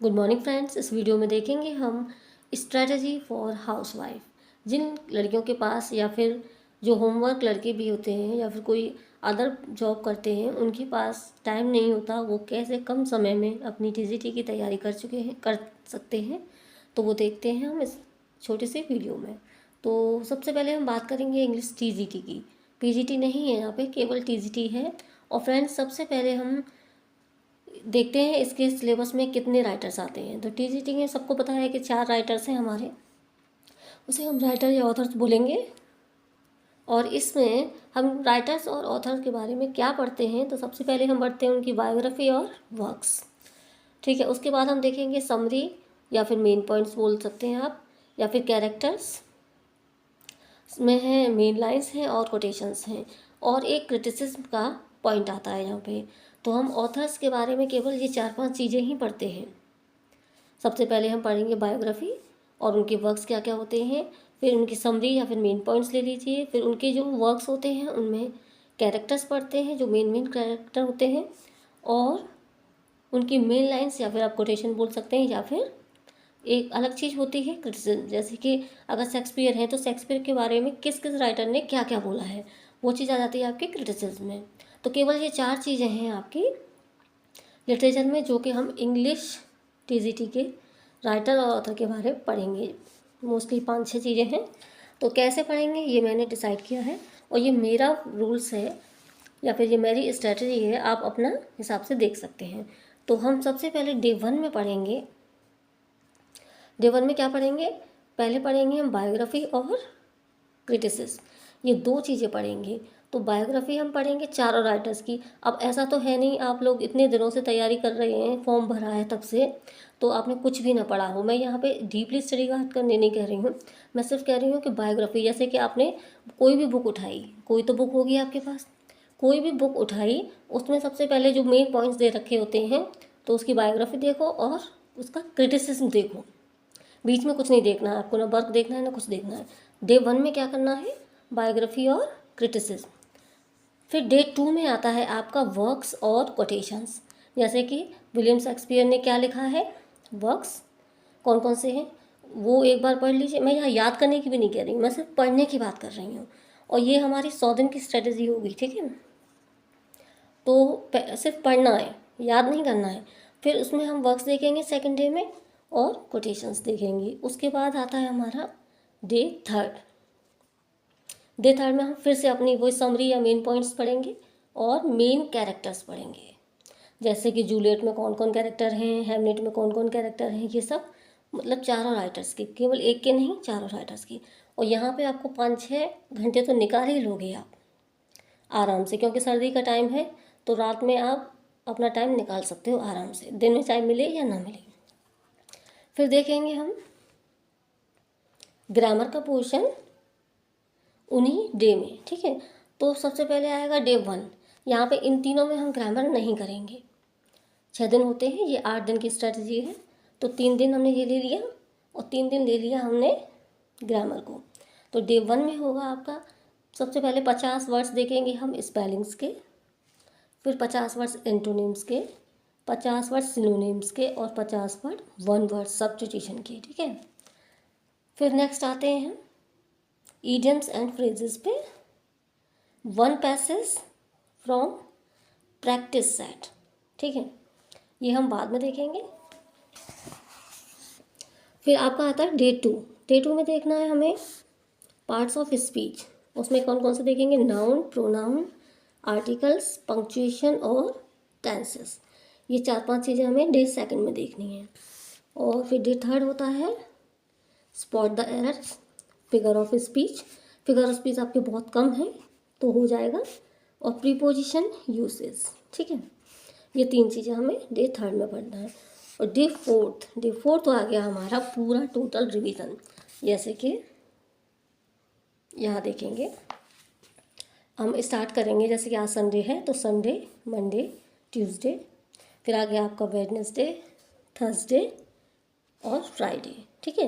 Good morning friends. इस video में देखेंगे हम स्ट्रैटेजी फॉर हाउसवाइफ। जिन लड़कियों के पास या फिर जो होमवर्क लड़के भी होते हैं या फिर कोई अदर जॉब करते हैं उनके पास टाइम नहीं होता, वो कैसे कम समय में अपनी टीजीटी की तैयारी कर सकते हैं, तो वो देखते हैं हम इस छोटे से वीडियो में। तो सबसे पहले हम बात करेंगे इंग्लिश टीजीटी की। पीजीटी नहीं है यहाँ पे, केवल टीजीटी है। और फ्रेंड्स, सबसे पहले हम देखते हैं इसके सिलेबस में कितने राइटर्स आते हैं। तो टीजीटी में सबको पता है कि 4 राइटर्स हैं हमारे, उसे हम राइटर या ऑथर्स बोलेंगे। और इसमें हम राइटर्स और ऑथर्स के बारे में क्या पढ़ते हैं, तो सबसे पहले हम पढ़ते हैं उनकी बायोग्राफी और वर्क्स। ठीक है, उसके बाद हम देखेंगे समरी या फिर मेन पॉइंट्स बोल सकते हैं आप, या फिर कैरेक्टर्स में है, मेन लाइंस हैं और कोटेशंस हैं, और एक क्रिटिसिज्म का पॉइंट आता है यहाँ पे। तो हम ऑथर्स के बारे में केवल ये 4-5 चीज़ें ही पढ़ते हैं। सबसे पहले हम पढ़ेंगे बायोग्राफी और उनके वर्क्स क्या क्या होते हैं, फिर उनकी समरी या फिर मेन पॉइंट्स ले लीजिए, फिर उनके जो वर्क्स होते हैं उनमें कैरेक्टर्स पढ़ते हैं जो मेन कैरेक्टर होते हैं, और उनकी मेन लाइन्स या फिर आप कोटेशन बोल सकते हैं, या फिर एक अलग चीज़ होती है क्रिटिसिज्म। जैसे कि अगर शेक्सपियर है तो शेक्सपियर के बारे में किस किस राइटर ने क्या क्या बोला है, वो चीज़ आ जाती है आपकी क्रिटिसिज्म में। तो केवल ये 4 चीज़ें हैं आपकी लिटरेचर में, जो कि हम इंग्लिश टीजीटी के राइटर और ऑथर के बारे में पढ़ेंगे। मोस्टली 5-6 चीज़ें हैं। तो कैसे पढ़ेंगे ये मैंने डिसाइड किया है, और ये मेरा रूल्स है या फिर ये मेरी स्ट्रेटजी है, आप अपना हिसाब से देख सकते हैं। तो हम सबसे पहले डे 1 में पढ़ेंगे। डे 1 में क्या पढ़ेंगे? पहले पढ़ेंगे हम बायोग्राफी और क्रिटिसिज्म, ये 2 चीज़ें पढ़ेंगे। तो बायोग्राफी हम पढ़ेंगे चारों राइटर्स की। अब ऐसा तो है नहीं आप लोग इतने दिनों से तैयारी कर रहे हैं, फॉर्म भरा है तब से, तो आपने कुछ भी ना पढ़ा हो। मैं यहाँ पे डीपली स्टडी बात करने नहीं कह रही हूँ, मैं सिर्फ कह रही हूँ कि बायोग्राफी, जैसे कि आपने कोई भी बुक उठाई, कोई तो बुक होगी आपके पास, कोई भी बुक उठाई, उसमें सबसे पहले जो मेन पॉइंट्स दे रखे होते हैं, तो उसकी बायोग्राफी देखो और उसका क्रिटिसिज्म देखो। बीच में कुछ नहीं देखना है आपको, ना वर्क देखना है ना कुछ देखना है। डे 1 में क्या करना है? बायोग्राफी और क्रिटिसिज्म। फिर डे 2 में आता है आपका वर्क्स और कोटेशंस। जैसे कि विलियम शेक्सपियर ने क्या लिखा है, वर्क्स कौन कौन से हैं वो एक बार पढ़ लीजिए। मैं यहाँ याद करने की भी नहीं कह रही हूँ, मैं सिर्फ पढ़ने की बात कर रही हूँ। और ये हमारी 100 दिन की स्ट्रेटजी होगी, ठीक है। तो सिर्फ पढ़ना है, याद नहीं करना है। फिर उसमें हम वर्क्स देखेंगे सेकेंड डे में, और कोटेशंस देखेंगे। उसके बाद आता है हमारा डे 3। डे 3 में हम फिर से अपनी वही समरी या मेन पॉइंट्स पढ़ेंगे और मेन कैरेक्टर्स पढ़ेंगे। जैसे कि जूलियट में कौन कौन कैरेक्टर हैं, हैमलेट में कौन कौन कैरेक्टर हैं, ये सब मतलब चारों राइटर्स की, केवल एक के नहीं, चारों राइटर्स की। और यहाँ पे आपको 5-6 घंटे तो निकाल ही लोगे आप आराम से, क्योंकि सर्दी का टाइम है, तो रात में आप अपना टाइम निकाल सकते हो आराम से, दिन में चाहे मिले या ना मिले। फिर देखेंगे हम ग्रामर का पोर्शन उन्हीं डे में, ठीक है। तो सबसे पहले आएगा डे 1। यहाँ पे इन तीनों में हम ग्रामर नहीं करेंगे। 6 दिन होते हैं, ये 8 दिन की स्ट्रेटजी है। तो 3 दिन हमने ये ले लिया और 3 दिन ले लिया हमने ग्रामर को। तो डे 1 में होगा आपका सबसे पहले 50 वर्ड्स देखेंगे हम स्पेलिंग्स के, फिर 50 वर्ड्स एंटोनिम्स के, 50 वर्ड सिनोनिम्स के, और 50 वर्ड वन वर्ड सब्स्टिट्यूशन के, ठीक है। फिर नेक्स्ट आते हैं हम इडियम्स एंड फ्रेजेस पे। 1 पैसेज फ्रॉम प्रैक्टिस सेट, ठीक है, ये हम बाद में देखेंगे। फिर आपका आता है डे 2। डे 2 में देखना है हमें पार्ट्स ऑफ स्पीच। उसमें कौन कौन से देखेंगे? नाउन, प्रोनाउन, आर्टिकल्स, पंक्चुएशन और टेंसेस। ये 4-5 चीज़ें हमें डे 2 में देखनी है। और फिर डे 3 होता है spot the errors, figure of speech. Figure of speech आपके बहुत कम है तो हो जाएगा, और प्रीपोजिशन यूसेज, ठीक है। ये 3 चीज़ें हमें डे 3 में पढ़ना है। और डे 4 तो आ गया हमारा पूरा टोटल रिवीजन। जैसे कि यहाँ देखेंगे हम स्टार्ट करेंगे, जैसे कि आज संडे है तो संडे, मंडे, ट्यूसडे, फिर आ गया आपका वेडनेसडे, थर्सडे और फ्राइडे, ठीक है।